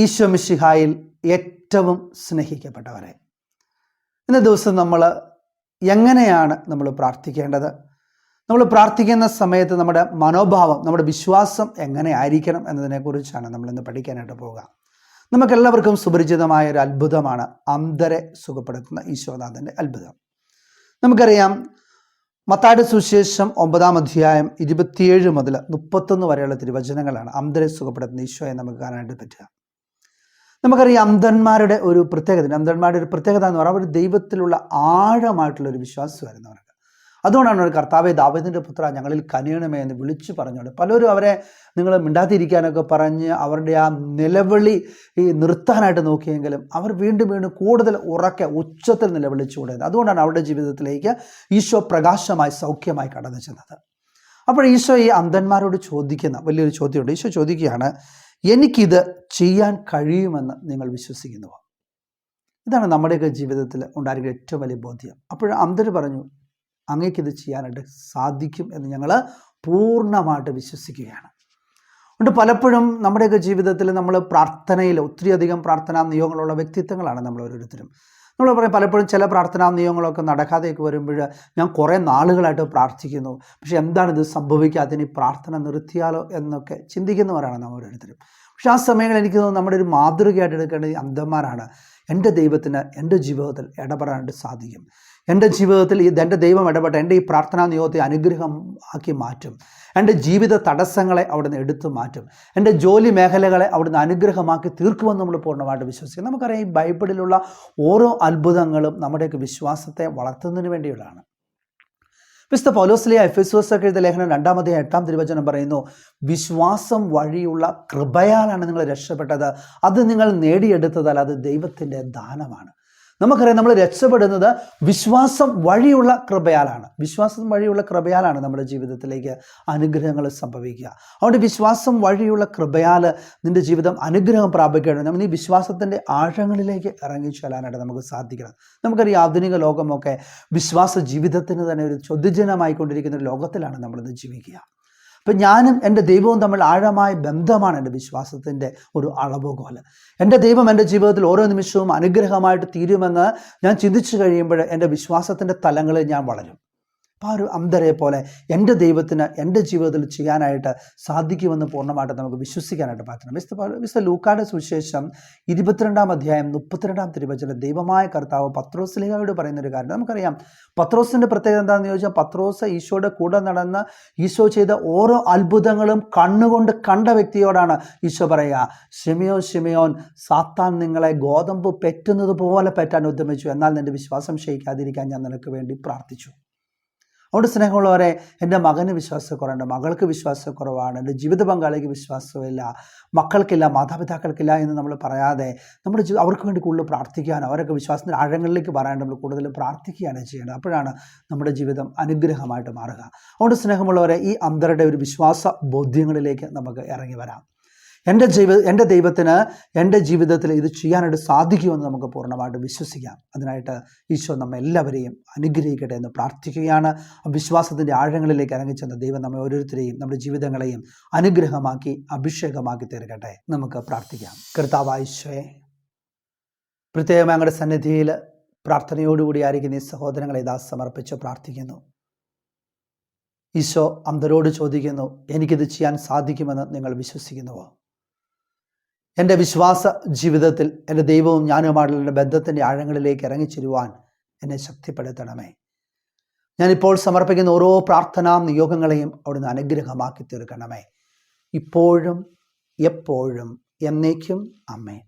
ഈശോ മിശിഹായിൽ ഏറ്റവും സ്നേഹിക്കപ്പെട്ടവരെ, ഇന്ന ദിവസം നമ്മൾ എങ്ങനെയാണ് നമ്മൾ പ്രാർത്ഥിക്കേണ്ടത്? നമ്മൾ പ്രാർത്ഥിക്കുന്ന സമയത്ത് നമ്മുടെ മനോഭാവം, നമ്മുടെ വിശ്വാസം എങ്ങനെ ആയിരിക്കണം എന്നതിനെക്കുറിച്ചാണ് നമ്മളിന്ന് പഠിക്കാനായിട്ട് പോവുക. നമുക്കെല്ലാവർക്കും സുപരിചിതമായ ഒരു അത്ഭുതമാണ് അന്ധരെ സുഖപ്പെടുത്തുന്ന ഈശോനാഥൻ്റെ അത്ഭുതം. നമുക്കറിയാം, മത്തായിയുടെ സുവിശേഷം 9-ാം അധ്യായം 27 മുതൽ 31 വരെയുള്ള തിരുവചനങ്ങളാണ് അന്ധരെ സുഖപ്പെടുത്തുന്ന ഈശോയെ നമുക്ക് കാണാനായിട്ട് പറ്റുക. നമുക്കറിയാം, അന്ധന്മാരുടെ ഒരു പ്രത്യേകത എന്ന് പറഞ്ഞാൽ അവർ ദൈവത്തിലുള്ള ആഴമായിട്ടുള്ളൊരു വിശ്വാസമായിരുന്നു അവർക്ക്. അതുകൊണ്ടാണ് ഒരു കർത്താവേ, ദാവീദിൻ്റെ പുത്ര, ഞങ്ങളിൽ കനിയണമേ എന്ന് വിളിച്ചു പറഞ്ഞോണ്ട് പലരും അവരെ നിങ്ങൾ മിണ്ടാതിരിക്കാനൊക്കെ പറഞ്ഞ് അവരുടെ ആ നിലവിളി നിർത്താനായിട്ട് നോക്കിയെങ്കിലും അവർ വീണ്ടും കൂടുതൽ ഉറക്കെ ഉച്ചത്തിൽ നിലവിളിച്ചുകൂടായിരുന്നു. അതുകൊണ്ടാണ് അവരുടെ ജീവിതത്തിലേക്ക് ഈശോ പ്രകാശമായി സൗഖ്യമായി കടന്നു ചെന്നത്. അപ്പോൾ ഈശോ ഈ അന്ധന്മാരോട് ചോദിക്കുന്ന വലിയൊരു ചോദ്യമുണ്ട്. ഈശോ ചോദിക്കുകയാണ്, എനിക്കിത് ചെയ്യാൻ കഴിയുമെന്ന് നിങ്ങൾ വിശ്വസിക്കുന്നുവോ? ഇതാണ് നമ്മുടെയൊക്കെ ജീവിതത്തിൽ ഉണ്ടായിരിക്കുന്ന ഏറ്റവും വലിയ ബോധ്യം. അപ്പോൾ അന്ധർ പറഞ്ഞു, അങ്ങേക്കിത് ചെയ്യാനായിട്ട് സാധിക്കും എന്ന് ഞങ്ങൾ പൂർണ്ണമായിട്ട് വിശ്വസിക്കുകയാണ്. അതുകൊണ്ട് പലപ്പോഴും നമ്മുടെയൊക്കെ ജീവിതത്തിൽ നമ്മൾ പ്രാർത്ഥനയിൽ ഒത്തിരിയധികം പ്രാർത്ഥനാ നിയോഗങ്ങളുള്ള വ്യക്തിത്വങ്ങളാണ് നമ്മൾ ഓരോരുത്തരും. നമ്മൾ പറയും, പലപ്പോഴും ചില പ്രാർത്ഥനാ നിയമങ്ങളൊക്കെ നടക്കാതെയൊക്കെ വരുമ്പോൾ ഞാൻ കുറേ നാളുകളായിട്ട് പ്രാർത്ഥിക്കുന്നു, പക്ഷെ എന്താണിത് സംഭവിക്കാത്തതിന് പ്രാർത്ഥന നിർത്തിയാലോ എന്നൊക്കെ ചിന്തിക്കുന്നവരാണ് നമ്മൾ ഓരോരുത്തരും. പക്ഷെ ആ സമയങ്ങളിൽ എനിക്ക് തോന്നുന്നു നമ്മുടെ ഒരു മാതൃകയായിട്ട് എടുക്കേണ്ടത് ഈ അന്ധന്മാരാണ്. എൻ്റെ ദൈവത്തിന് എൻ്റെ ജീവിതത്തിൽ ഇടപെടാനായിട്ട് സാധിക്കും. എൻ്റെ ജീവിതത്തിൽ എൻ്റെ ദൈവം ഇടപെട്ട എൻ്റെ ഈ പ്രാർത്ഥനാ നിയോഗത്തെ അനുഗ്രഹം ആക്കി മാറ്റും. എൻ്റെ ജീവിത തടസ്സങ്ങളെ അവിടുന്ന് എടുത്തു മാറ്റും. എൻ്റെ ജോലി മേഖലകളെ അവിടുന്ന് അനുഗ്രഹമാക്കി തീർക്കുമെന്ന് നമ്മൾ പൂർണ്ണമായിട്ട് വിശ്വസിക്കും. നമുക്കറിയാം, ഈ ബൈബിളിലുള്ള ഓരോ അത്ഭുതങ്ങളും നമ്മുടെയൊക്കെ വിശ്വാസത്തെ വളർത്തുന്നതിന് വേണ്ടിയുള്ളതാണ്. വിശുദ്ധ പൗലോസ് എഫെസോസ്യർക്ക് എഴുതിയ ലേഖനം 2-ാം അധ്യായം 8-ാം തിരുവചനം പറയുന്നു, വിശ്വാസം വഴിയുള്ള കൃപയാലാണ് നിങ്ങൾ രക്ഷപ്പെട്ടത്, അത് നിങ്ങൾ നേടിയെടുത്തതല്ല, അത് ദൈവത്തിൻ്റെ ദാനമാണ്. നമുക്കറിയാം, നമ്മൾ രക്ഷപ്പെടുന്നത് വിശ്വാസം വഴിയുള്ള കൃപയാലാണ്. വിശ്വാസം വഴിയുള്ള കൃപയാലാണ് നമ്മുടെ ജീവിതത്തിലേക്ക് അനുഗ്രഹങ്ങൾ സംഭവിക്കുക. അതുകൊണ്ട് വിശ്വാസം വഴിയുള്ള കൃപയാൽ നിൻ്റെ ജീവിതം അനുഗ്രഹം പ്രാപിക്കണം. നമ്മൾ ഈ വിശ്വാസത്തിൻ്റെ ആഴങ്ങളിലേക്ക് ഇറങ്ങിച്ചെല്ലാനായിട്ട് നമുക്ക് സാധിക്കണം. നമുക്കറിയാം, ആധുനിക ലോകമൊക്കെ വിശ്വാസ ജീവിതത്തിന് തന്നെ ഒരു ചോദ്യചിഹ്നമായിക്കൊണ്ടിരിക്കുന്ന ഒരു ലോകത്തിലാണ് നമ്മളിന്ന് ജീവിക്കുക. അപ്പം ഞാനും എൻ്റെ ദൈവവും തമ്മിൽ ആഴമായ ബന്ധമാണ് എൻ്റെ വിശ്വാസത്തിൻ്റെ ഒരു അളവുകോല്. എൻ്റെ ദൈവം എൻ്റെ ജീവിതത്തിൽ ഓരോ നിമിഷവും അനുഗ്രഹമായിട്ട് തീരുമെന്ന് ഞാൻ ചിന്തിച്ചു കഴിയുമ്പോൾ എൻ്റെ വിശ്വാസത്തിൻ്റെ തലങ്ങളിൽ ഞാൻ വളരും. അപ്പോൾ ആ ഒരു അന്ധരെ പോലെ എൻ്റെ ദൈവത്തിന് എൻ്റെ ജീവിതത്തിൽ ചെയ്യാനായിട്ട് സാധിക്കുമെന്ന് പൂർണ്ണമായിട്ട് നമുക്ക് വിശ്വസിക്കാനായിട്ട് പറ്റണം. വിശുദ്ധ ലൂക്കായുടെ സുവിശേഷം 22-ാം അധ്യായം 32-ാം തിരുവചനം ദൈവമായ കർത്താവ് പത്രോസ്ലീഹയോട് പറയുന്നൊരു കാര്യം നമുക്കറിയാം. പത്രോസിൻ്റെ പ്രത്യേകത എന്താണെന്ന് ചോദിച്ചാൽ, പത്രോസ് ഈശോയുടെ കൂടെ നടന്ന് ഈശോ ചെയ്ത ഓരോ അത്ഭുതങ്ങളും കണ്ണുകൊണ്ട് കണ്ട വ്യക്തിയോടാണ് ഈശോ പറയുക, ശിമയോൻ ശിമയോൻ, സാത്താൻ നിങ്ങളെ ഗോതമ്പ് പെറ്റുന്നത് പോലെ പെറ്റാൻ ഉദ്യമിച്ചു, എന്നാൽ നിൻ്റെ വിശ്വാസം ക്ഷയിക്കാതിരിക്കാൻ ഞാൻ നിനക്ക് വേണ്ടി പ്രാർത്ഥിച്ചു. അതുകൊണ്ട് സ്നേഹമുള്ളവരെ, എൻ്റെ മകന് വിശ്വാസക്കുറവുണ്ട്, മകൾക്ക് വിശ്വാസക്കുറവാണ്, എൻ്റെ ജീവിത പങ്കാളിക്ക് വിശ്വാസമില്ല, മക്കൾക്കില്ല, മാതാപിതാക്കൾക്കില്ല എന്ന് നമ്മൾ പറയാതെ നമ്മുടെ അവർക്ക് വേണ്ടി കൂടുതൽ പ്രാർത്ഥിക്കാനോ അവരൊക്കെ വിശ്വാസത്തിൻ്റെ ആഴങ്ങളിലേക്ക് പറയാണ്ട് നമ്മൾ കൂടുതൽ പ്രാർത്ഥിക്കുകയാണ് ചെയ്യേണ്ടത്. അപ്പോഴാണ് നമ്മുടെ ജീവിതം അനുഗ്രഹമായിട്ട് മാറുക. അതുകൊണ്ട് സ്നേഹമുള്ളവരെ, ഈ അന്ധരുടെ ഒരു വിശ്വാസ ബോധ്യങ്ങളിലേക്ക് നമുക്ക് ഇറങ്ങി വരാം. എൻ്റെ ദൈവത്തിന് എൻ്റെ ജീവിതത്തിൽ ഇത് ചെയ്യാനായിട്ട് സാധിക്കുമെന്ന് നമുക്ക് പൂർണ്ണമായിട്ട് വിശ്വസിക്കാം. അതിനായിട്ട് ഈശോ നമ്മെ എല്ലാവരെയും അനുഗ്രഹിക്കട്ടെ എന്ന് പ്രാർത്ഥിക്കുകയാണ്. വിശ്വാസത്തിൻ്റെ ആഴങ്ങളിലേക്ക് ഇറങ്ങിച്ചെന്ന ദൈവം നമ്മെ ഓരോരുത്തരെയും നമ്മുടെ ജീവിതങ്ങളെയും അനുഗ്രഹമാക്കി അഭിഷേകമാക്കി തീർക്കട്ടെ. നമുക്ക് പ്രാർത്ഥിക്കാം. കർത്താവായ ഈശോയെ, പ്രത്യേകം ഞങ്ങളുടെ സന്നിധിയിൽ പ്രാർത്ഥനയോടുകൂടി ആയിരിക്കുന്ന ഈ സഹോദരങ്ങളെ ഇതാ സമർപ്പിച്ച് പ്രാർത്ഥിക്കുന്നു. ഈശോ അന്ധരോട് ചോദിക്കുന്നു, എനിക്കിത് ചെയ്യാൻ സാധിക്കുമെന്ന് നിങ്ങൾ വിശ്വസിക്കുന്നുവോ? എൻ്റെ വിശ്വാസ ജീവിതത്തിൽ എൻ്റെ ദൈവവും ഞാനുമായിട്ടുള്ള ബന്ധത്തിൻ്റെ ആഴങ്ങളിലേക്ക് ഇറങ്ങിച്ചെല്ലുവാൻ എന്നെ ശക്തിപ്പെടുത്തണമേ. ഞാനിപ്പോൾ സമർപ്പിക്കുന്ന ഓരോ പ്രാർത്ഥനാ നിയോഗങ്ങളെയും അവിടുന്ന് അനുഗ്രഹമാക്കി തീർക്കണമേ, ഇപ്പോഴും എപ്പോഴും എന്നേക്കും. ആമേൻ.